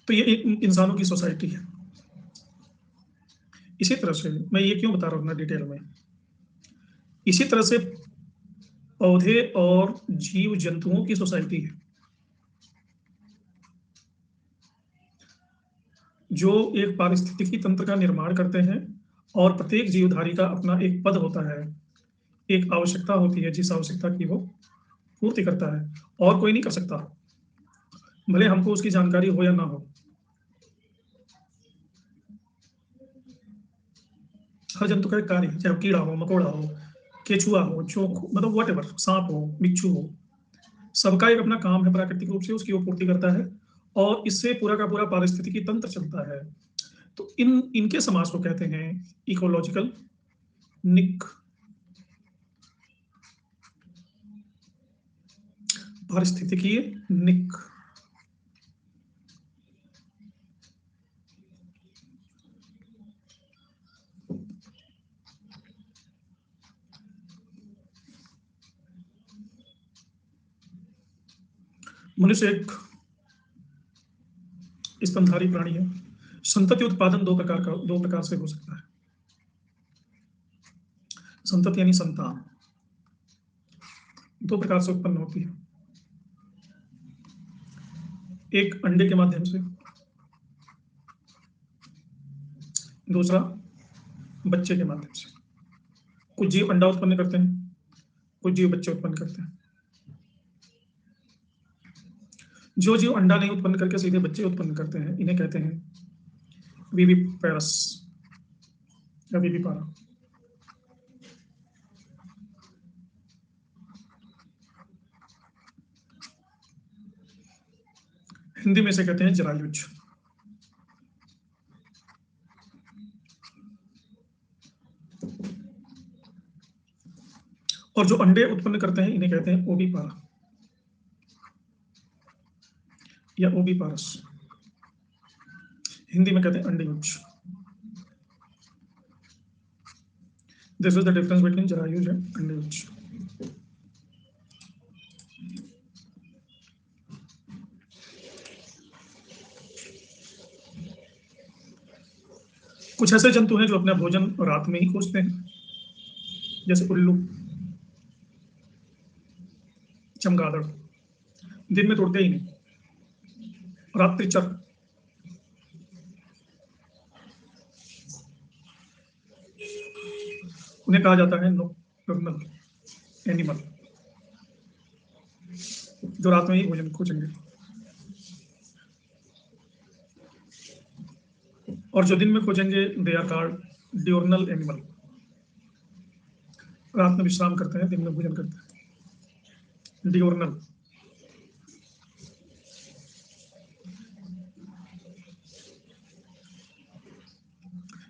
तो ये इंसानों की सोसाइटी है। इसी तरह से मैं ये क्यों बता रहा हूँ ना डिटेल में, इसी तरह से पौधे और जीव जंतुओं की सोसाइटी है, जो एक पारिस्थितिकी तंत्र का निर्माण करते हैं। और प्रत्येक जीवधारी का अपना एक पद होता है, एक आवश्यकता होती है, जिस आवश्यकता की वो पूर्ति करता है, और कोई नहीं कर सकता, भले हमको उसकी जानकारी हो या ना हो। हर जंतु का एक कार्य है, चाहे वो कीड़ा हो, मकोड़ा हो, केचुआ हो, चोक हो, मतलब वट एवर, सांप हो, बिच्छू हो, सबका एक अपना काम है, प्राकृतिक रूप से उसकी वो पूर्ति करता है, और इससे पूरा का पूरा पारिस्थितिकी तंत्र चलता है। तो इनके समाज को कहते हैं इकोलॉजिकल निक, पारिस्थितिकीय निक। मनुष्य एक स्तनधारी प्राणी है। संतति उत्पादन दो प्रकार से हो सकता है। संतति यानी संतान दो प्रकार से उत्पन्न होती है, एक अंडे के माध्यम से, दूसरा बच्चे के माध्यम से। कुछ जीव अंडा उत्पन्न करते हैं, कुछ जीव बच्चे उत्पन्न करते हैं। जो जीव अंडा नहीं उत्पन्न करके सीधे बच्चे उत्पन्न करते हैं, इन्हें कहते हैं विविपेरस या विविपारा। हिंदी में से कहते हैं जरायुज। और जो अंडे उत्पन्न करते हैं इन्हें कहते हैं ओविपारा या ओविपारस। हिंदी में कहते हैं अंडेयुज। This is the difference between जरायुज एंड अंडेयुज। कुछ ऐसे जंतु हैं जो अपना भोजन रात में ही खोजते हैं, जैसे उल्लू, चमगादड़, दिन में तोड़ते ही नहीं। रात्रिचर, उन्हें कहा जाता है नॉकटर्नल एनिमल, जो रात में ही भोजन खोजेंगे। और जो दिन में खोजेंगे दे आर कॉल्ड डियोर्नल एनिमल, रात में विश्राम करते हैं, दिन में भोजन करते हैं, डियोर्नल।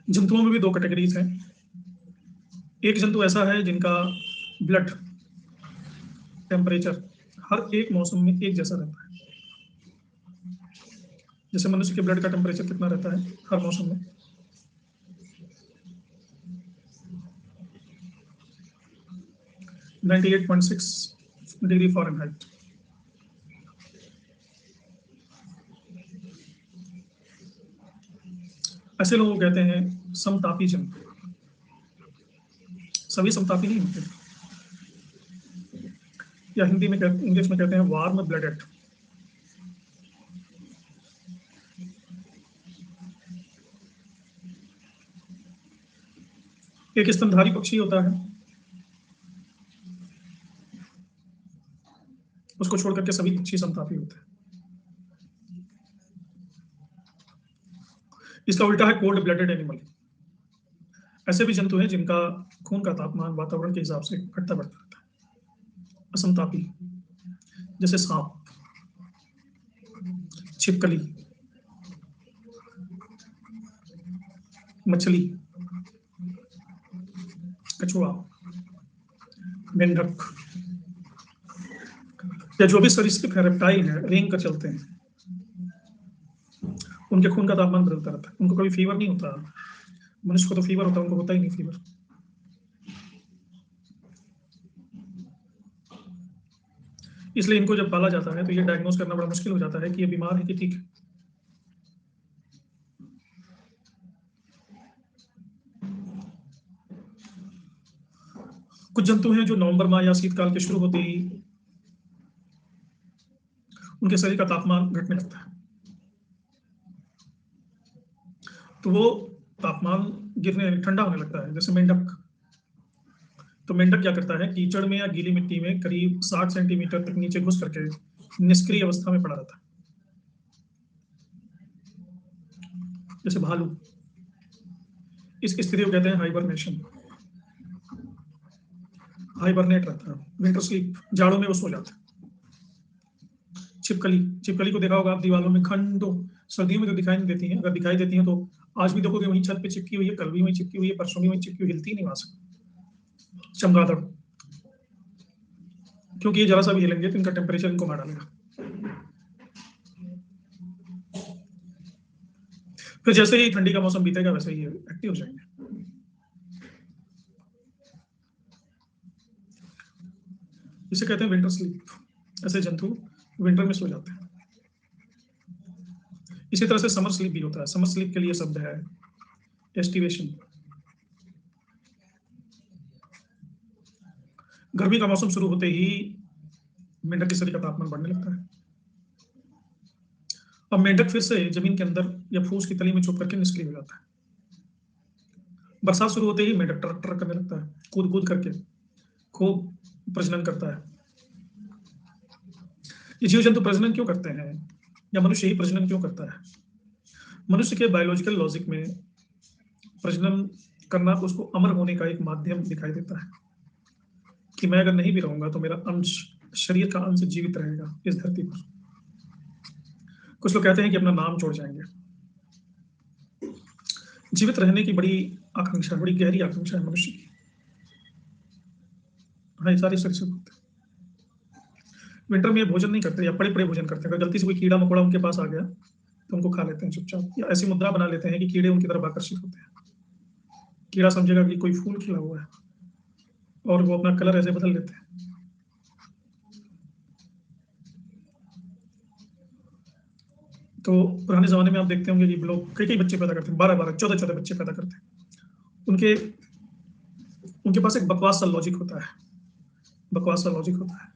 जंतुओं में भी दो कैटेगरीज हैं। एक जंतु ऐसा है जिनका ब्लड टेम्परेचर हर एक मौसम में एक जैसा रहता है। जैसे मनुष्य के ब्लड का टेम्परेचर कितना रहता है हर मौसम में, 98.6 डिग्री फ़ारेनहाइट। ऐसे लोगों को कहते हैं समतापी जंतु। सभी समतापी नहीं होते, या हिंदी में इंग्लिश में कहते हैं वार्म ब्लडेड। एक स्तनधारी पक्षी होता है, उसको छोड़ करके सभी पक्षी समतापी होते हैं। इसका उल्टा है कोल्ड ब्लडेड एनिमल। ऐसे भी जंतु हैं जिनका खून का तापमान वातावरण के हिसाब से घटता बढ़ता रहता है। असमतापी, जैसे सांप, छिपकली, मछली, कछुआ, मेंढक, या जो भी सरीसृप है, रेप्टाइल है, रेंग कर चलते हैं, उनके खून का तापमान बदलता रहता है। उनको कभी फीवर नहीं होता। मनुष्य को तो फीवर होता है, उनको होता ही नहीं फीवर। इसलिए इनको जब पाला जाता है तो ये डायग्नोस करना बड़ा मुश्किल हो जाता है कि ये बीमार है कि ठीक है। कुछ जंतु हैं जो नवंबर माह या शीतकाल के शुरू होते ही उनके शरीर का तापमान घटने लगता है, तो वो तापमान गिरने ठंडा होने लगता है। जैसे मेंढक, तो मेंढक क्या करता है, कीचड़ में या गीली मिट्टी में करीब 60 सेंटीमीटर तक नीचे घुस करके निष्क्रिय अवस्था में पड़ा रहता है। जैसे भालू, इस स्थिति को कहते हैं हाइबरनेशन। हाइबरनेट रहता है, विंटर स्लीप, जाड़ों में वो सो जाता है। छिपकली, छिपकली को देखा होगा आप दीवारों में, घंटों, सर्दियों में तो दिखाई नहीं देती हैं, अगर दिखाई देती हैं तो आज भी देखोगे वहीं छत पे चिपकी हुई है, कल भी वहीं चिपकी हुई है, परसों भी वहीं चिपकी हुई, हिलती नहीं वहां से। चमगादड़, क्योंकि ये जरा सा भी हिलेंगे तो इनका टेम्परेचर इनको मार डालेगा। फिर जैसे ही ठंडी का मौसम बीतेगा वैसे ही एक्टिव हो जाएंगे। इसे कहते हैं विंटर स्लीप। ऐसे जंतु विंटर में सो जाते हैं। इसी तरह से समर स्लीप भी होता है। समर स्लीप के लिए शब्द है एस्टिवेशन। गर्मी का मौसम शुरू होते ही मेंढक के शरीर का तापमान बढ़ने लगता है। अब मेंढक फिर से जमीन के अंदर या फूस की तली में छुप करके निष्क्रिय हो जाता है। बरसात शुरू होते ही मेंढक ट्रक ट्रक करने लगता है, कूद कूद करके खूब प्रजनन करता है। ये जीव जंतु प्रजनन क्यों करते हैं, या मनुष्य ही प्रजनन क्यों करता है? मनुष्य के बायोलॉजिकल लॉजिक में प्रजनन करना उसको अमर होने का एक माध्यम दिखाई देता है, कि मैं अगर नहीं भी रहूंगा तो मेरा अंश, शरीर का अंश जीवित रहेगा इस धरती पर। कुछ लोग कहते हैं कि अपना नाम छोड़ जाएंगे। जीवित रहने की बड़ी आकांक्षा, बड़ी गहरी आकांक्षा है मनुष्य की। हाँ, ये सारे सच होते हैं। विंटर में ये भोजन नहीं करते, या पड़े पड़े भोजन करते हैं। अगर गलती से कोई कीड़ा मकोड़ा उनके पास आ गया तो उनको खा लेते हैं चुपचाप, या ऐसी मुद्रा बना लेते हैं कि कीड़े उनकी तरफ आकर्षित होते हैं। कीड़ा समझेगा कि कोई फूल खिला हुआ है और वो अपना कलर ऐसे बदल लेते हैं। तो पुराने जमाने में आप देखते होंगे कि लोग कई कई बच्चे पैदा करते हैं, 12-12, 14-14 बच्चे पैदा करते हैं। उनके उनके पास एक बकवास सा लॉजिक होता है। बकवास सा लॉजिक होता है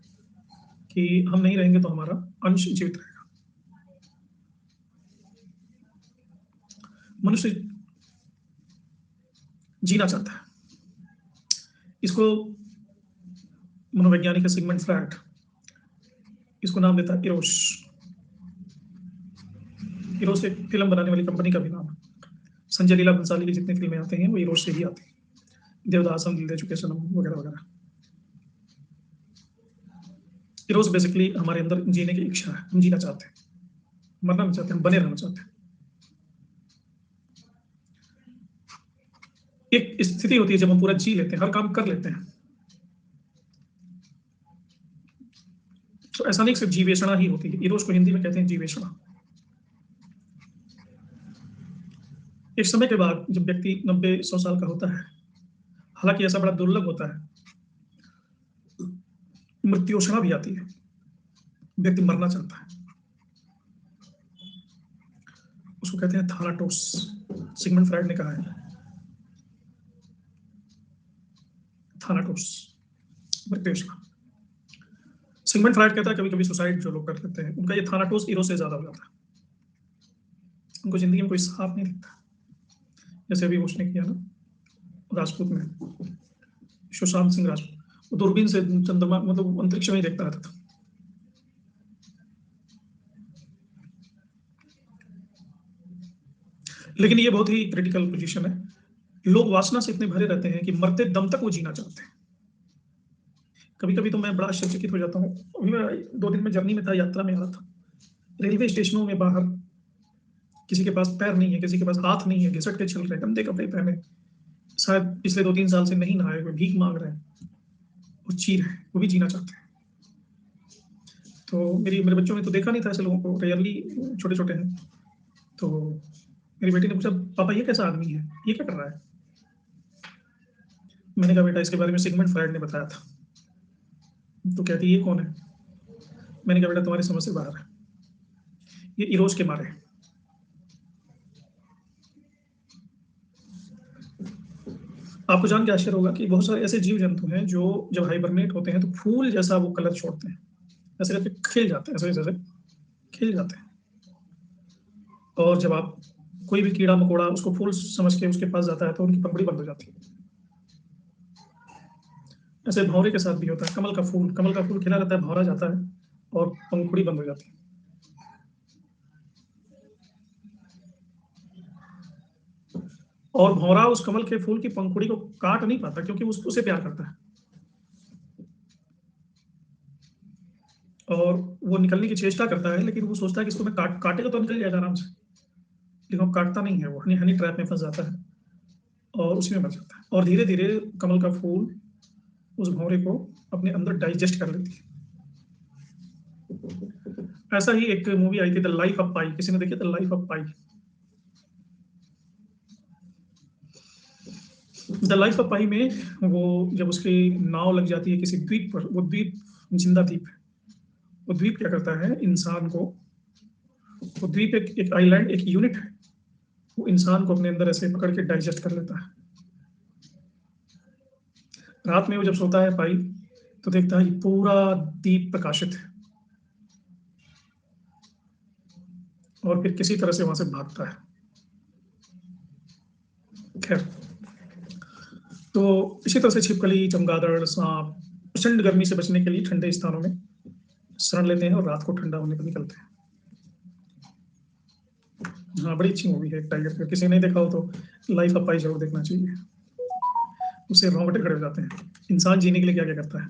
कि हम नहीं रहेंगे तो हमारा अंश जीवित रहेगा। मनुष्य जीना चाहता है। इसको मनोवैज्ञानिक है सिगमंड फ्रायड, इसको नाम देता है इरोस। इरोस एक फिल्म बनाने वाली कंपनी का भी नाम है। संजय लीला भंसाली की जितनी फिल्में आती हैं वो इरोस से ही आती हैं। देवदास, हम दिल दे चुके सनम, वगैरह वगैरह। इरोस बेसिकली हमारे अंदर जीने की इच्छा है। हम जीना चाहते हैं, मरना नहीं चाहते, हम बने रहना चाहते हैं। एक स्थिति होती है जब हम पूरा जी लेते हैं, हर काम कर लेते हैं। तो ऐसा नहीं सिर्फ जीवेषणा ही होती है। इरोस को हिंदी में कहते हैं जीवेषणा। एक समय के बाद जब व्यक्ति 90-100 साल का होता है, हालांकि ऐसा बड़ा दुर्लभ होता है, मृत्योषणा भी आती है। व्यक्ति मरना चाहता है, उसको कहते हैं थानाटोस। सिगमंड फ्रायड ने कहा है थानाटोस, मृत्योषणा। सिगमंड फ्रायड कहता है कभी कभी सुसाइड जो लोग कर लेते हैं उनका ये थानाटोस इरो से ज्यादा हो जाता है। उनको जिंदगी में कोई साथ नहीं दिखता। जैसे अभी उसने किया ना राजपूत में, सुशांत सिंह राजपूत, वो दूरबीन से चंद्रमा, मतलब अंतरिक्ष में ही देखता रहता था। लेकिन ये बहुत ही क्रिटिकल पोजीशन है। लोग वासना से इतने भरे रहते हैं कि मरते दम तक वो जीना चाहते हैं। कभी-कभी तो मैं बड़ा आश्चर्यचकित हो जाता हूँ। अभी मैं 2 दिन में जर्नी में था, यात्रा में आ रहा था। रेलवे स्टेशनों में बाहर किसी के पास पैर नहीं है, किसी के पास हाथ नहीं है, घिसट के चल रहे हैं, गंदे कपड़े पहने, शायद पिछले 2-3 साल से नहीं नहाए हुए, भीख माँग रहे हैं और जी रहे हैं, वो भी जीना चाहते हैं। तो मेरे बच्चों में तो देखा नहीं था ऐसे लोगों को, रेयरली छोटे-छोटे हैं। तो मेरी बेटी ने पूछा, "पापा ये कैसा आदमी है? ये क्या कर रहा है?" मैंने कहा, "बेटा इसके बारे में सिगमंड फ्रायड ने बताया था।" तो कहती, "ये कौन है?" मैंने कहा, "बेटा तुम्हारी समझ से बाहर है। ये इरोस के मारे हैं।" आपको जान के आश्चर्य होगा कि बहुत सारे ऐसे जीव-जंतु हैं जो जब हाइबरनेट होते हैं तो फूल जैसा वो कलर छोड़ते हैं। ऐसे करके खिल जाते हैं, ऐसे-ऐसे खिल जाते हैं। और जब आप कोई भी कीड़ा-मकोड़ा उसको फूल समझ के उसके पास जाता है तो उनकी पंखुड़ी बंद हो जाती है। ऐसे भँवरे के साथ भी होता है, कमल का फूल खिला रहता है, भँवरा जाता है और पंखुड़ी बंद हो जाती है। और भँवरा उस कमल के फूल की पंखुड़ी को काट नहीं पाता क्योंकि उसे प्यार करता है। और वो निकलने की चेष्टा करता है, लेकिन वो सोचता है कि इसको मैं काटेगा तो निकल जाएगा आराम से। लेकिन वो काटता नहीं है, वो हनी हनी ट्रैप में फँस जाता है और उसी में मर जाता है। और धीरे-धीरे कमल का फूल उस भँवरे को अपने अंदर डाइजेस्ट कर लेती है। ऐसा ही एक मूवी आई थी द लाइफ ऑफ पाई, किसी ने देखी the Life of Pi? The Life of Pi में वो जब उसकी नाव लग जाती है किसी द्वीप पर, वो द्वीप जिंदा द्वीप है। वो द्वीप क्या करता है इंसान को, वो द्वीप एक आइलैंड, एक यूनिट है। वो इंसान को अपने अंदर ऐसे पकड़ के डाइजेस्ट कर लेता है। रात में वो जब सोता है पाई तो देखता है कि पूरा द्वीप प्रकाशित है और फिर किसी तरह से वहां से भागता है। खैर, तो इसी तरह से छिपकली, चमगादड़, सांप प्रचंड गर्मी से बचने के लिए ठंडे स्थानों में शरण लेते हैं और रात को ठंडा होने पर निकलते हैं। हाँ, बड़ी अच्छी मूवी है एक टाइगर की, किसी ने नहीं देखा हो तो लाइफ ऑफ पाई जरूर देखना चाहिए। उससे रोंगटे खड़े हो जाते हैं, इंसान जीने के लिए क्या क्या करता है।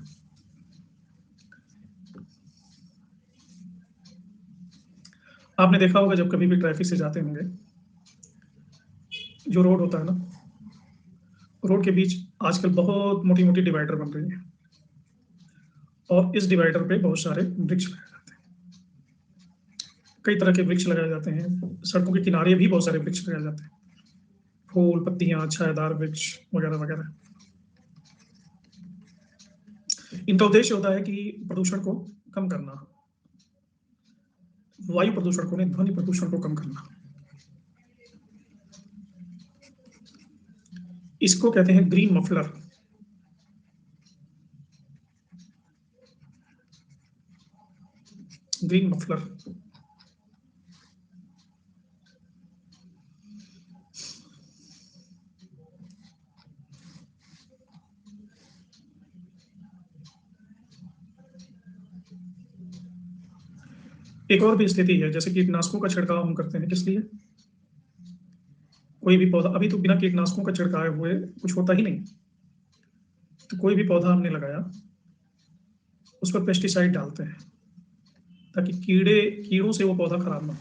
आपने देखा होगा जब कभी भी ट्रैफिक से जाते होंगे, जो रोड होता है ना, रोड के बीच आजकल बहुत मोटी मोटी डिवाइडर बन रही है और इस डिवाइडर पे बहुत सारे वृक्ष लगाए जाते हैं। कई तरह के वृक्ष लगाए जाते हैं, सड़कों के किनारे भी बहुत सारे वृक्ष लगाए जाते हैं, फूल, पत्तियां, छायादार वृक्ष वगैरह वगैरह। इनका उद्देश्य होता है कि प्रदूषण को कम करना, वायु प्रदूषण को नहीं, ध्वनि प्रदूषण को कम करना। इसको कहते हैं ग्रीन मफलर। Green muffler. एक और भी स्थिति है, जैसे कीटनाशकों का छिड़काव हम करते हैं, किस लिए? कोई भी पौधा, अभी तो बिना कीटनाशकों का छिड़काए हुए कुछ होता ही नहीं। तो कोई भी पौधा हमने लगाया, उस पर पेस्टिसाइड डालते हैं ताकि कीड़ों से वो पौधा खराब ना हो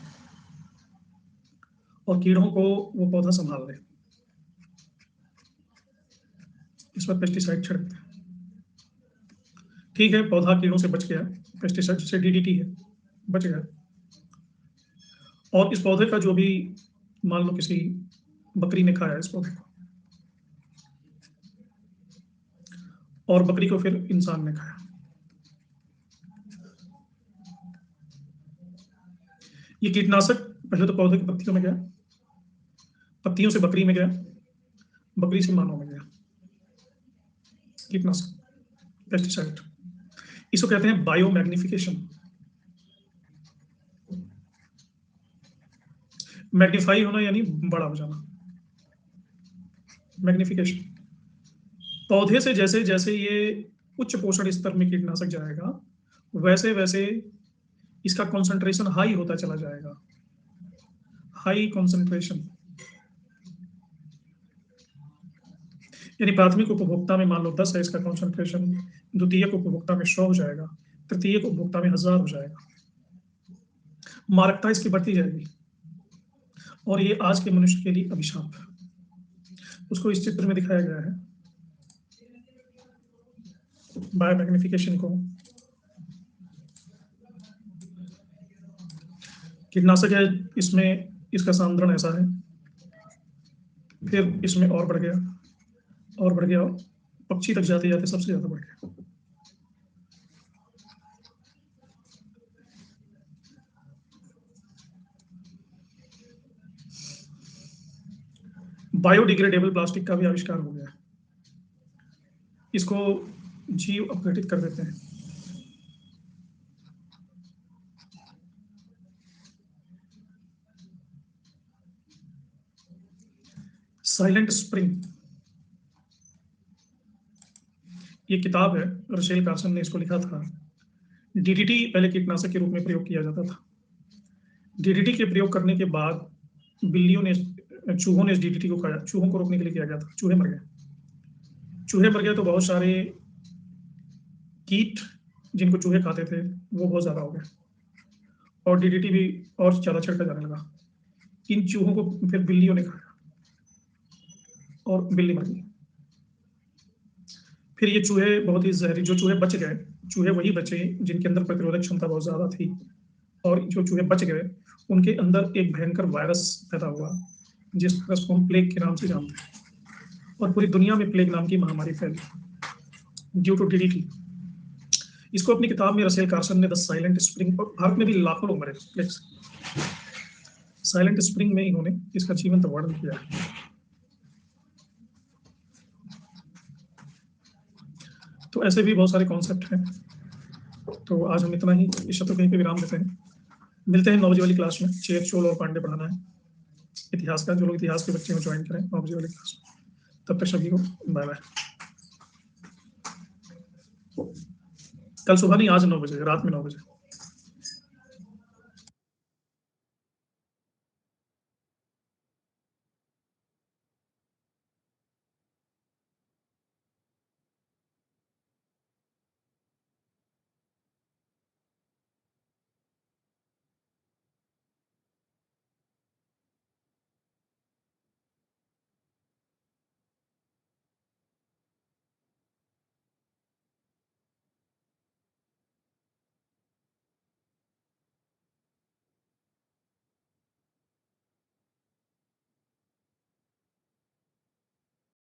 और कीड़ों को वो पौधा संभाल ले। इस पर पेस्टिसाइड छिड़कते हैं। ठीक है, पौधा कीड़ों से बच गया, पेस्टिसाइड से डीडीटी है, बच गया। और इस पौधे का जो भी, मान लो किसी बकरी ने खाया इस पौधे को और बकरी को फिर इंसान ने खाया, ये कीटनाशक पहले तो पौधे की पत्तियों में गया, पत्तियों से बकरी में गया, बकरी से मानव में गया। कीटनाशक, पेस्टिसाइड, इसको कहते हैं बायो मैग्निफिकेशन। मैग्नीफाई होना यानी बड़ा हो जाना, मैग्निफिकेशन। पौधे से जैसे जैसे ये उच्च पोषण स्तर में कीटनाशक जाएगा, वैसे वैसे इसका कॉन्सेंट्रेशन हाई होता चला जाएगा, हाई कॉन्सेंट्रेशन। यानी प्राथमिक उपभोक्ता में मान लो 10 है इसका कॉन्सेंट्रेशन, द्वितीयक उपभोक्ता में 100 हो जाएगा, तृतीयक उपभोक्ता में 1000 हो जाएगा। मारकता इसकी बढ़ती जाएगी और ये आज के मनुष्य के लिए अभिशाप है। उसको इस चित्र में दिखाया गया है, बाय मैग्निफिकेशन को। कीटनाशक है, इसमें इसका सांद्रण ऐसा है, फिर इसमें और बढ़ गया और बढ़ गया, और पक्षी तक जाते जाते सबसे ज्यादा बढ़ गया। बायोडिग्रेडेबल प्लास्टिक का भी आविष्कार हो गया है। इसको जीव अपघटित कर देते हैं। साइलेंट स्प्रिंग, ये किताब है, रशेल कार्सन ने इसको लिखा था। डीडीटी पहले कीटनाशक के रूप में प्रयोग किया जाता था। डीडीटी के प्रयोग करने के बाद चूहों ने इस डीडीटी को खाया। चूहों को रोकने के लिए किया गया था, चूहे मर गए। चूहे मर गए तो बहुत सारे कीट जिनको चूहे खाते थे वो बहुत ज्यादा हो गए और डीडीटी भी और ज्यादा छिड़का जाने लगा। इन चूहों को फिर बिल्लियों ने खाया और बिल्ली मर गई। फिर ये चूहे बहुत ही जहरी, जो चूहे बच गए, चूहे वही बचे जिनके अंदर प्रतिरोधक क्षमता बहुत ज्यादा थी, और जो चूहे बच गए उनके अंदर एक भयंकर वायरस पैदा हुआ जिस वायरस को हम प्लेग के नाम से जानते हैं, और पूरी दुनिया में प्लेग नाम की महामारी फैली ड्यू टू डीडीटी। इसको अपनी किताब में रसेल कार्सन ने द साइलेंट स्प्रिंग, और भारत में भी लाखों लोग मरे प्लेग से। साइलेंट स्प्रिंग में इन्होंने इसका जीवंत वर्णन किया है। तो ऐसे भी बहुत सारे कॉन्सेप्ट हैं। तो आज हम इतना ही, इस सत्र कहीं पे विराम देते हैं। मिलते हैं 9 बजे वाली क्लास में। चेत, चोल और पांडे पढ़ाना है इतिहास का। जो लोग इतिहास के बच्चे हो ज्वाइन करें 9 बजे वाली क्लास में। तब तक सभी को बाय बाय। कल सुबह नहीं, आज 9 बजे, रात में 9 बजे।